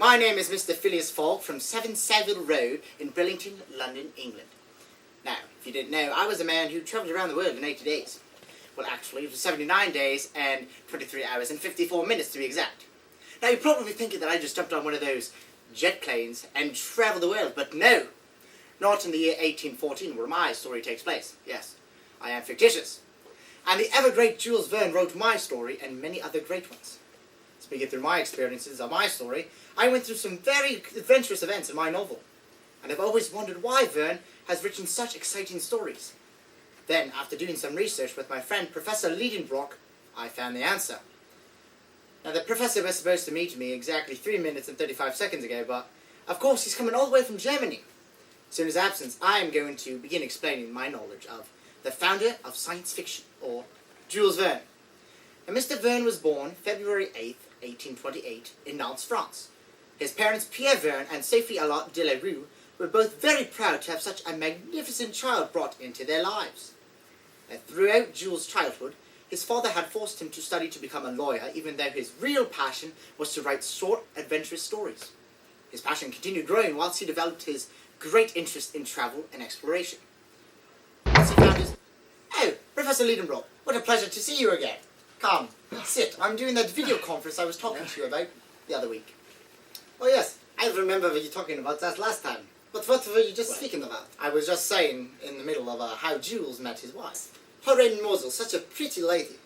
My name is Mr Philleas Fogg from 7 Savile Road in Billington, London, England. Now, if you didn't know, I was a man who travelled around the world in 80 days. Well, actually, it was 79 days and 23 hours and 54 minutes to be exact. Now, you're probably thinking that I just jumped on one of those jet planes and travelled the world, but no! Not in the year 1814, where my story takes place. Yes, I am fictitious. And the ever-great Jules Verne wrote my story and many other great ones. Speaking through my experiences of my story, I went through some very adventurous events in my novel. And I've always wondered why Verne has written such exciting stories. Then, after doing some research with my friend Professor Lidenbrock, I found the answer. Now, the professor was supposed to meet me exactly 3 minutes and 35 seconds ago, but of course he's coming all the way from Germany. So in his absence, I am going to begin explaining my knowledge of the founder of science fiction, or Jules Verne. Now, Mr. Verne was born February 8th, 1828, in Nantes, France. His parents, Pierre Verne and Sophie Allotte de la Rue, were both very proud to have such a magnificent child brought into their lives. Throughout Jules' childhood, his father had forced him to study to become a lawyer, even though his real passion was to write short, adventurous stories. His passion continued growing whilst he developed his great interest in travel and exploration. Once he found his... Oh, Professor Lidenbrock, what a pleasure to see you again. Come, sit. I'm doing that video conference I was talking to you about the other week. Oh yes, I remember what you were talking about that last time. But what were you just speaking about? I was just saying, in the middle of how Jules met his wife. Lorraine Mosel, such a pretty lady.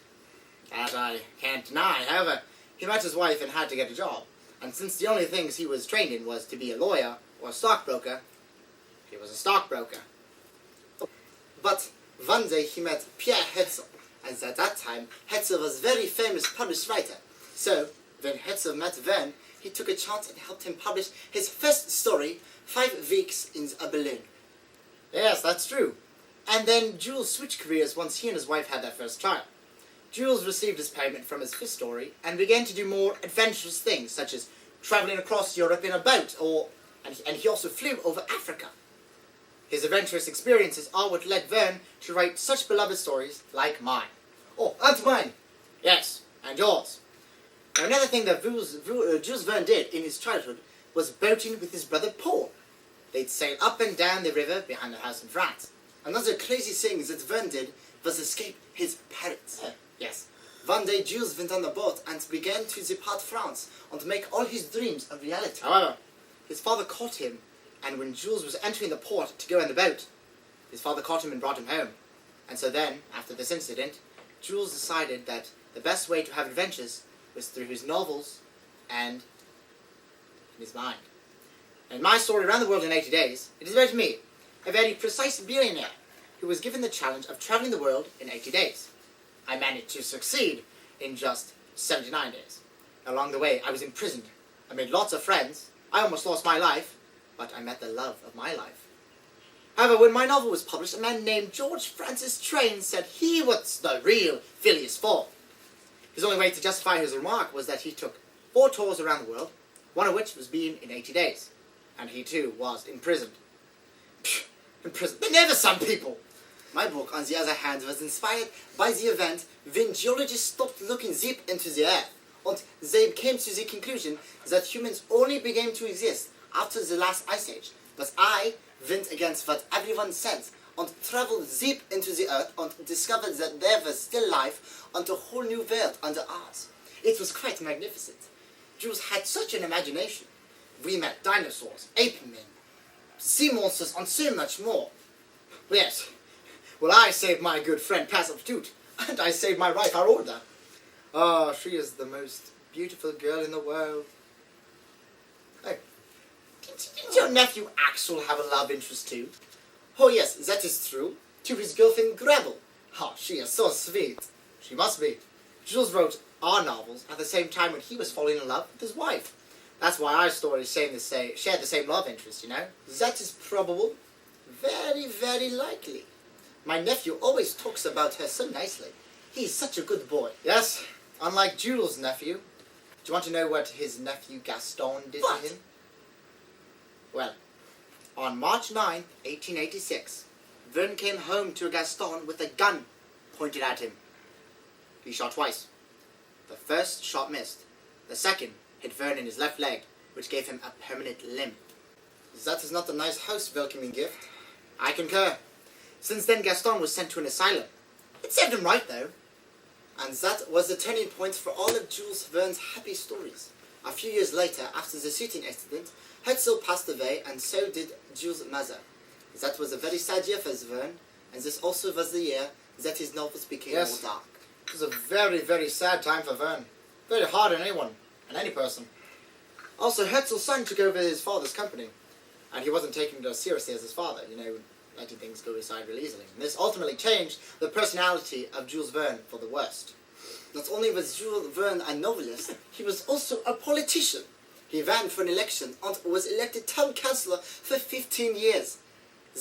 That I can't deny. However, he met his wife and had to get a job. And since the only things he was trained in was to be a lawyer or a stockbroker, he was a stockbroker. But one day he met Pierre Hetzel, and at that time Hetzel was a very famous published writer. So, when Hetzel met Verne, he took a chance and helped him publish his first story, 5 Weeks in a Balloon. Yes, that's true. And then Jules switched careers once he and his wife had their first child. Jules received his payment from his first story and began to do more adventurous things, such as travelling across Europe in a boat, and he also flew over Africa. His adventurous experiences are what led Verne to write such beloved stories like mine. Oh, and mine! Yes, and yours. Now, another thing that Jules Verne did in his childhood was boating with his brother Paul. They'd sail up and down the river behind their house in France. Another crazy thing that Verne did was escape his parents. Yes. One day Jules went on the boat and began to depart France and to make all his dreams a reality. However, his father caught him, and when Jules was entering the port to go in the boat, his father caught him and brought him home. And so then, after this incident, Jules decided that the best way to have adventures was through his novels and in his mind. In my story, Around the World in 80 Days, it is about me, a very precise billionaire who was given the challenge of travelling the world in 80 days. I managed to succeed in just 79 days. Along the way, I was imprisoned. I made lots of friends. I almost lost my life, but I met the love of my life. However, when my novel was published, a man named George Francis Train said he was the real Phileas Fogg. His only way to justify his remark was that he took 4 tours around the world, one of which was being in 80 days. And he too was imprisoned. Pfft, imprisoned. They're never some people! My book, on the other hand, was inspired by the event when geologists stopped looking deep into the earth, and they came to the conclusion that humans only began to exist after the last ice age. But I went against what everyone said and traveled deep into the earth and discovered that there was still life on a whole new world under ours. It was quite magnificent. Jules had such an imagination. We met dinosaurs, ape men, sea monsters, and so much more. Yes. Well, I saved my good friend Passepartout, and I saved my wife Aurora. Oh, she is the most beautiful girl in the world. Hey, didn't your nephew Axel have a love interest too? Oh yes, that is true. To his girlfriend Gretel. Oh, she is so sweet. She must be. Jules wrote our novels at the same time when he was falling in love with his wife. That's why our stories share the same love interest, you know? That is probable. Very, very likely. My nephew always talks about her so nicely. He's such a good boy. Yes, unlike Jules' nephew. Do you want to know what his nephew Gaston did to him? Well, on March 9th, 1886, Verne came home to Gaston with a gun pointed at him. He shot twice. The first shot missed. The second hit Verne in his left leg, which gave him a permanent limb. That is not a nice house welcoming gift. I concur. Since then, Gaston was sent to an asylum. It served him right, though. And that was the turning point for all of Jules Verne's happy stories. A few years later, after the shooting accident, Hetzel passed away, and so did Jules' mother. That was a very sad year for Verne, and this also was the year that his novels became more dark. It was a very, very sad time for Verne. Very hard on anyone, and any person. Also, Hetzel's son took over his father's company, and he wasn't taking it as seriously as his father, letting things go aside real easily. And this ultimately changed the personality of Jules Verne for the worst. Not only was Jules Verne a novelist, he was also a politician. He ran for an election and was elected town councillor for 15 years.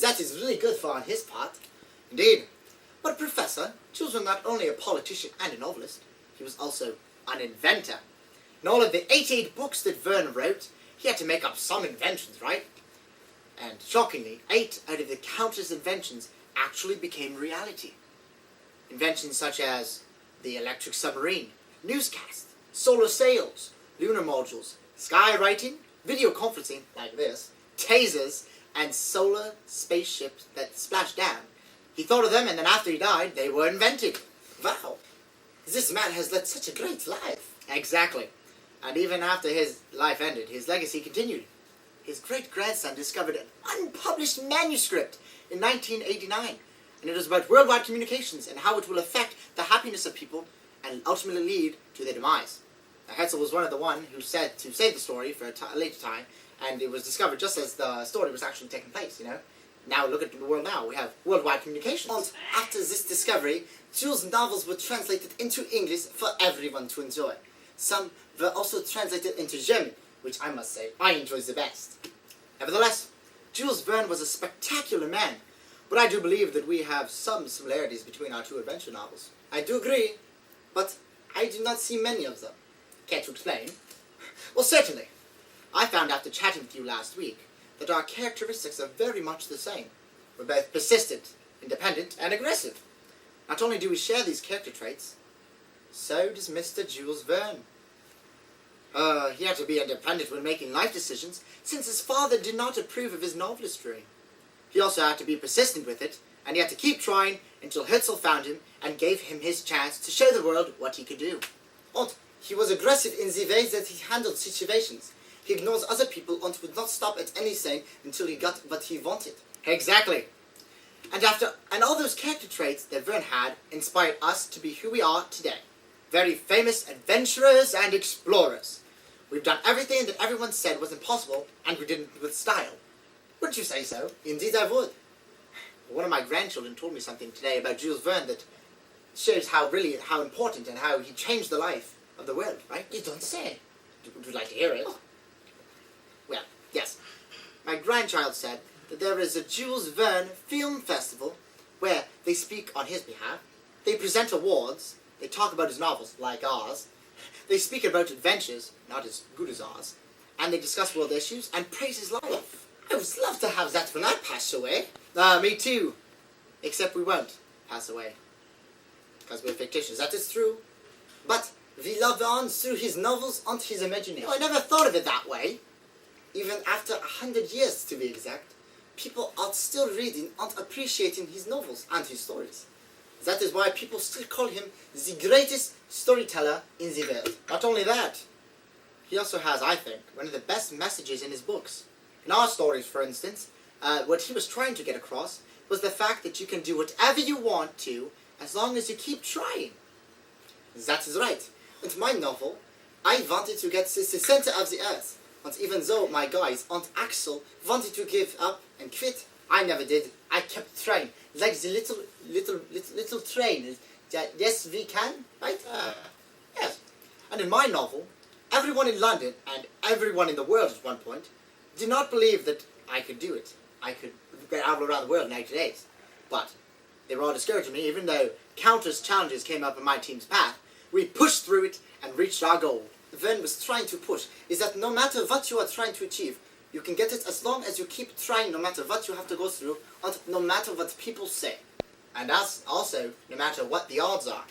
That is really good for on his part. Indeed. But Professor, Jules was not only a politician and a novelist, he was also an inventor. In all of the 88 books that Verne wrote, he had to make up some inventions, right? And shockingly, 8 out of the countless inventions actually became reality. Inventions such as the electric submarine, newscast, solar sails, lunar modules, skywriting, video conferencing, like this, tasers, and solar spaceships that splashed down. He thought of them, and then after he died, they were invented. Wow! This man has led such a great life. Exactly. And even after his life ended, his legacy continued. His great-grandson discovered an unpublished manuscript in 1989, and it was about worldwide communications and how it will affect the happiness of people and ultimately lead to their demise. Now, Hetzel was one of the one who said to save the story for a later time, and it was discovered just as the story was actually taking place, Now look at the world now. We have worldwide communications. And after this discovery, Jules' novels were translated into English for everyone to enjoy. Some were also translated into German, which I must say, I enjoy the best. Nevertheless, Jules Verne was a spectacular man, but I do believe that we have some similarities between our two adventure novels. I do agree, but I do not see many of them. Care to explain? Well, certainly. I found after chatting with you last week that our characteristics are very much the same. We're both persistent, independent, and aggressive. Not only do we share these character traits, so does Mr. Jules Verne. He had to be independent when making life decisions, since his father did not approve of his novelistry. He also had to be persistent with it, and he had to keep trying until Hetzel found him and gave him his chance to show the world what he could do. And he was aggressive in the way that he handled situations. He ignores other people and would not stop at anything until he got what he wanted. Exactly. And all those character traits that Verne had inspired us to be who we are today. Very famous adventurers and explorers. We've done everything that everyone said was impossible, and we did it with style. Wouldn't you say so? Indeed I would. One of my grandchildren told me something today about Jules Verne that shows how important and how he changed the life of the world, right? You don't say. Would you like to hear it? Oh. Well, yes. My grandchild said that there is a Jules Verne Film Festival where they speak on his behalf, they present awards, they talk about his novels, like ours, they speak about adventures, not as good as ours, and they discuss world issues and praise his life. I would love to have that when I pass away. Me too. Except we won't pass away. Because we're fictitious. That is true. But we love on through his novels and his imagination. I never thought of it that way. Even after 100 years, to be exact, people are still reading and appreciating his novels and his stories. That is why people still call him the greatest storyteller in the world. Not only that, he also has, I think, one of the best messages in his books. In our stories, for instance, what he was trying to get across was the fact that you can do whatever you want to as long as you keep trying. That is right. In my novel, I wanted to get to the center of the earth. And even though my guys, Aunt Axel, wanted to give up and quit, I never did. I kept trying. Like the little train. Yes, we can, right? Yes. And in my novel, everyone in London and everyone in the world at one point did not believe that I could do it. I could travel around the world in 80 days. But they were all discouraging me, even though countless challenges came up in my team's path. We pushed through it and reached our goal. Verne was trying to push is that no matter what you are trying to achieve, you can get it as long as you keep trying, no matter what you have to go through, and no matter what people say. And also, no matter what the odds are.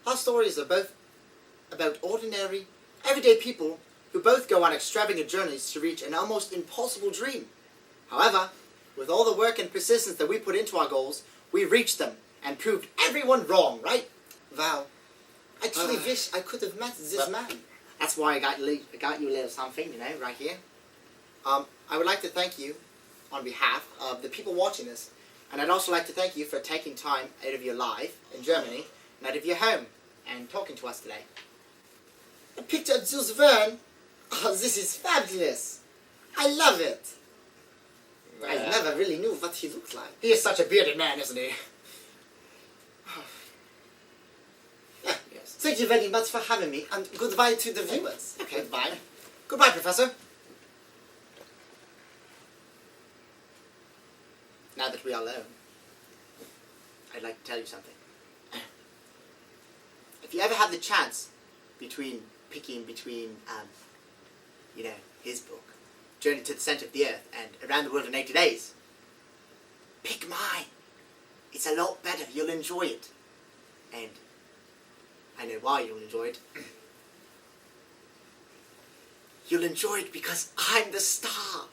Our stories are both about ordinary, everyday people who both go on extravagant journeys to reach an almost impossible dream. However, with all the work and persistence that we put into our goals, we reached them and proved everyone wrong, right? Wow. I truly wish I could have met this man. That's why I got you a little something, right here. I would like to thank you on behalf of the people watching this, and I'd also like to thank you for taking time out of your life in Germany and out of your home and talking to us today. A picture of Jules Verne? Oh, this is fabulous. I love it. I never really knew what he looked like. He is such a bearded man, isn't he? Yes. Thank you very much for having me, and goodbye to the viewers. Okay, bye. Goodbye, Professor. Now that we are alone, I'd like to tell you something. If you ever have the chance picking between, his book, Journey to the Center of the Earth, and Around the World in 80 Days, pick mine. It's a lot better. You'll enjoy it. And I know why you'll enjoy it. You'll enjoy it because I'm the star.